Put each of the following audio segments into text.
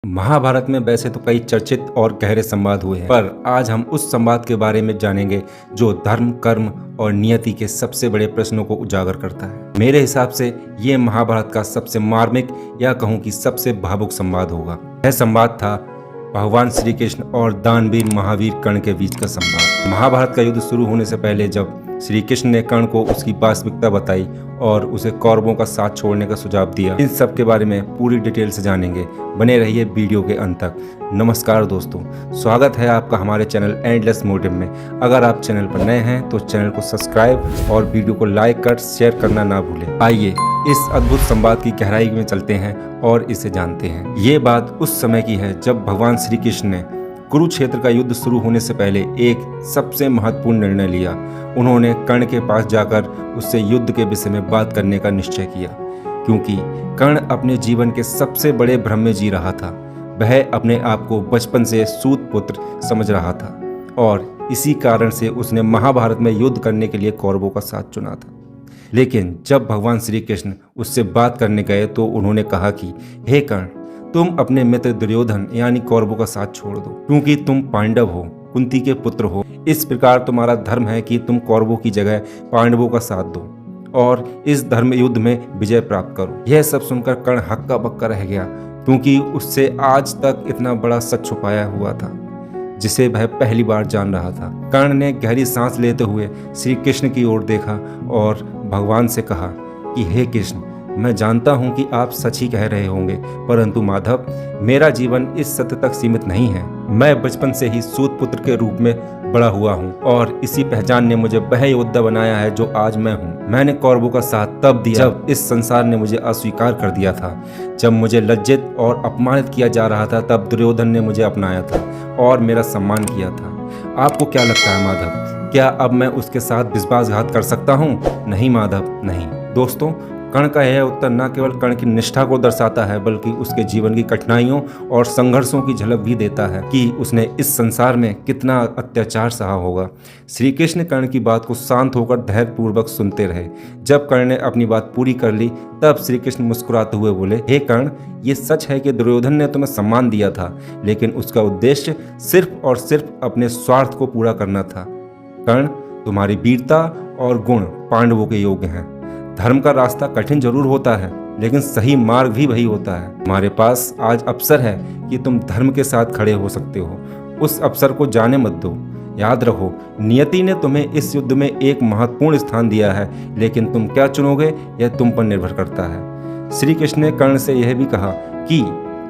महाभारत में वैसे तो कई चर्चित और गहरे संवाद हुए हैं, पर आज हम उस संवाद के बारे में जानेंगे जो धर्म, कर्म और नियति के सबसे बड़े प्रश्नों को उजागर करता है। मेरे हिसाब से ये महाभारत का सबसे मार्मिक या कहूँ कि सबसे भावुक संवाद होगा। यह संवाद था भगवान श्री कृष्ण और दानवीर महावीर कर्ण के बीच का संवाद। महाभारत का युद्ध शुरू होने से पहले जब श्री कृष्ण ने कर्ण को उसकी वास्तविकता बताई और उसे कौरवों का साथ छोड़ने का सुझाव दिया, इन सब के बारे में पूरी डिटेल से जानेंगे। बने रहिए वीडियो के अंत तक। नमस्कार दोस्तों, स्वागत है आपका हमारे चैनल एंडलेस मोटिव में। अगर आप चैनल पर नए हैं तो चैनल को सब्सक्राइब और वीडियो को लाइक कर शेयर करना ना भूलें। आइए इस अद्भुत संवाद की गहराई में चलते हैं और इसे जानते हैं। ये बात उस समय की है जब भगवान श्री कृष्ण ने कुरुक्षेत्र का युद्ध शुरू होने से पहले एक सबसे महत्वपूर्ण निर्णय लिया। उन्होंने कर्ण के पास जाकर उससे युद्ध के विषय में बात करने का निश्चय किया, क्योंकि कर्ण अपने जीवन के सबसे बड़े भ्रम में जी रहा था। वह अपने आप को बचपन से सूत पुत्र समझ रहा था और इसी कारण से उसने महाभारत में युद्ध करने के लिए कौरवों का साथ चुना था। लेकिन जब भगवान श्री कृष्ण उससे बात करने गए तो उन्होंने कहा कि हे कर्ण, तुम अपने मित्र दुर्योधन यानी कौरवों का साथ छोड़ दो, क्योंकि तुम पांडव हो, कुंती के पुत्र हो। इस प्रकार तुम्हारा धर्म है कि तुम कौरवों की जगह पांडवों का साथ दो और इस धर्म युद्ध में विजय प्राप्त करो। यह सब सुनकर कर्ण हक्का बक्का रह गया, क्योंकि उससे आज तक इतना बड़ा सच छुपाया हुआ था जिसे वह पहली बार जान रहा था। कर्ण ने गहरी सांस लेते हुए श्री कृष्ण की ओर देखा और भगवान से कहा कि हे कृष्ण, मैं जानता हूं कि आप सच ही कह रहे होंगे, परंतु माधव, मेरा जीवन इस सत्य तक सीमित नहीं है। मैं बचपन से ही सूत पुत्र के रूप में बड़ा हुआ हूं और इसी पहचान ने मुझे वह योद्धा बनाया है जो आज मैं हूं। मैंने कौरवों का साथ तब दिया जब इस संसार ने मुझे अस्वीकार कर दिया था। जब मुझे लज्जित और अपमानित किया जा रहा था तब दुर्योधन ने मुझे अपनाया था और मेरा सम्मान किया था। आपको क्या लगता है माधव, क्या अब मैं उसके साथ विश्वासघात कर सकता हूँ? नहीं माधव, नहीं। दोस्तों, कर्ण का यह उत्तर न केवल कर्ण की निष्ठा को दर्शाता है, बल्कि उसके जीवन की कठिनाइयों और संघर्षों की झलक भी देता है कि उसने इस संसार में कितना अत्याचार सहा होगा। श्री कृष्ण कर्ण की बात को शांत होकर धैर्यपूर्वक सुनते रहे। जब कर्ण ने अपनी बात पूरी कर ली तब श्री कृष्ण मुस्कुराते हुए बोले, हे कर्ण, ये सच है कि दुर्योधन ने तुम्हें सम्मान दिया था, लेकिन उसका उद्देश्य सिर्फ और सिर्फ अपने स्वार्थ को पूरा करना था। कर्ण, तुम्हारी वीरता और गुण पांडवों के योग्य हैं। धर्म का रास्ता कठिन जरूर होता है, लेकिन सही मार्ग भी वही होता है। तुम्हारे पास आज अवसर है कि तुम धर्म के साथ खड़े हो सकते हो। उस अवसर को जाने मत दो। याद रखो, नियति ने तुम्हें इस युद्ध में एक महत्वपूर्ण स्थान दिया है, लेकिन तुम क्या चुनोगे यह तुम पर निर्भर करता है। श्री कृष्ण ने कर्ण से यह भी कहा कि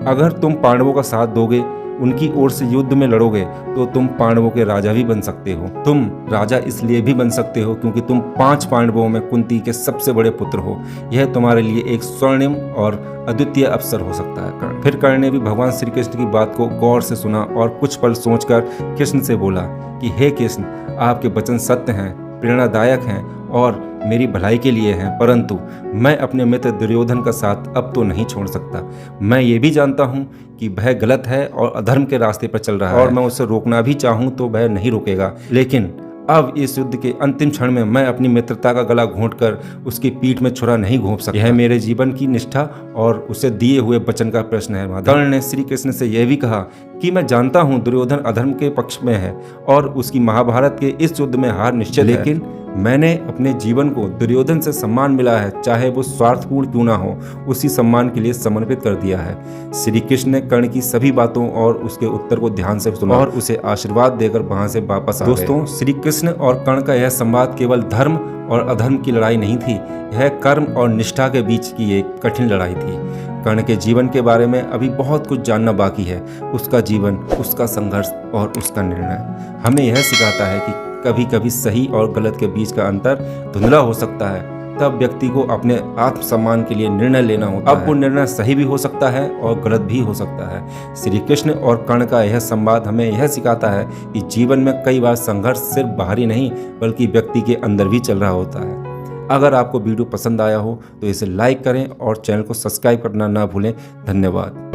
अगर तुम पांडवों का साथ दोगे, उनकी ओर से युद्ध में लड़ोगे, तो तुम पांडवों के राजा भी बन सकते हो। तुम राजा इसलिए भी बन सकते हो क्योंकि तुम 5 पांडवों में कुंती के सबसे बड़े पुत्र हो। यह तुम्हारे लिए एक स्वर्णिम और अद्वितीय अवसर हो सकता है। कर्ण फिर कर्ण ने भी भगवान श्री कृष्ण की बात को गौर से सुना और कुछ पल सोचकर कृष्ण से बोला कि हे कृष्ण, आपके वचन सत्य हैं, प्रेरणादायक हैं और मेरी भलाई के लिए हैं, परंतु मैं अपने मित्र दुर्योधन का साथ अब तो नहीं छोड़ सकता। मैं ये भी जानता हूँ कि वह गलत है और अधर्म के रास्ते पर चल रहा है और मैं उसे रोकना भी चाहूँ तो वह नहीं रुकेगा। लेकिन अब इस युद्ध के अंतिम क्षण में मैं अपनी मित्रता का गला घोंटकर उसकी पीठ में छुरा नहीं घोंप सकता। यह मेरे जीवन की निष्ठा और उसे दिए हुए वचन का प्रश्न है। कर्ण ने श्री कृष्ण से यह भी कहा कि मैं जानता हूँ दुर्योधन अधर्म के पक्ष में है और उसकी महाभारत के इस युद्ध में हार निश्चित है, लेकिन मैंने अपने जीवन को दुर्योधन से सम्मान मिला है, चाहे वो स्वार्थपूर्ण क्यों ना हो, उसी सम्मान के लिए समर्पित कर दिया है। श्री कृष्ण ने कर्ण की सभी बातों और उसके उत्तर को ध्यान से सुना और उसे आशीर्वाद देकर वहां से वापस आ गए। दोस्तों, श्री कृष्ण और कर्ण का यह संवाद केवल धर्म और अधर्म की लड़ाई नहीं थी, यह कर्म और निष्ठा के बीच की एक कठिन लड़ाई थी। कर्ण के जीवन के बारे में अभी बहुत कुछ जानना बाकी है। उसका जीवन, उसका संघर्ष और उसका निर्णय हमें यह सिखाता है कि कभी कभी सही और गलत के बीच का अंतर धुंधला हो सकता है। तब व्यक्ति को अपने आत्मसम्मान के लिए निर्णय लेना होता है। अब वो निर्णय सही भी हो सकता है और गलत भी हो सकता है। श्री कृष्ण और कर्ण का यह संवाद हमें यह सिखाता है कि जीवन में कई बार संघर्ष सिर्फ बाहरी नहीं बल्कि व्यक्ति के अंदर भी चल रहा होता है। अगर आपको वीडियो पसंद आया हो तो इसे लाइक करें और चैनल को सब्सक्राइब करना ना भूलें। धन्यवाद।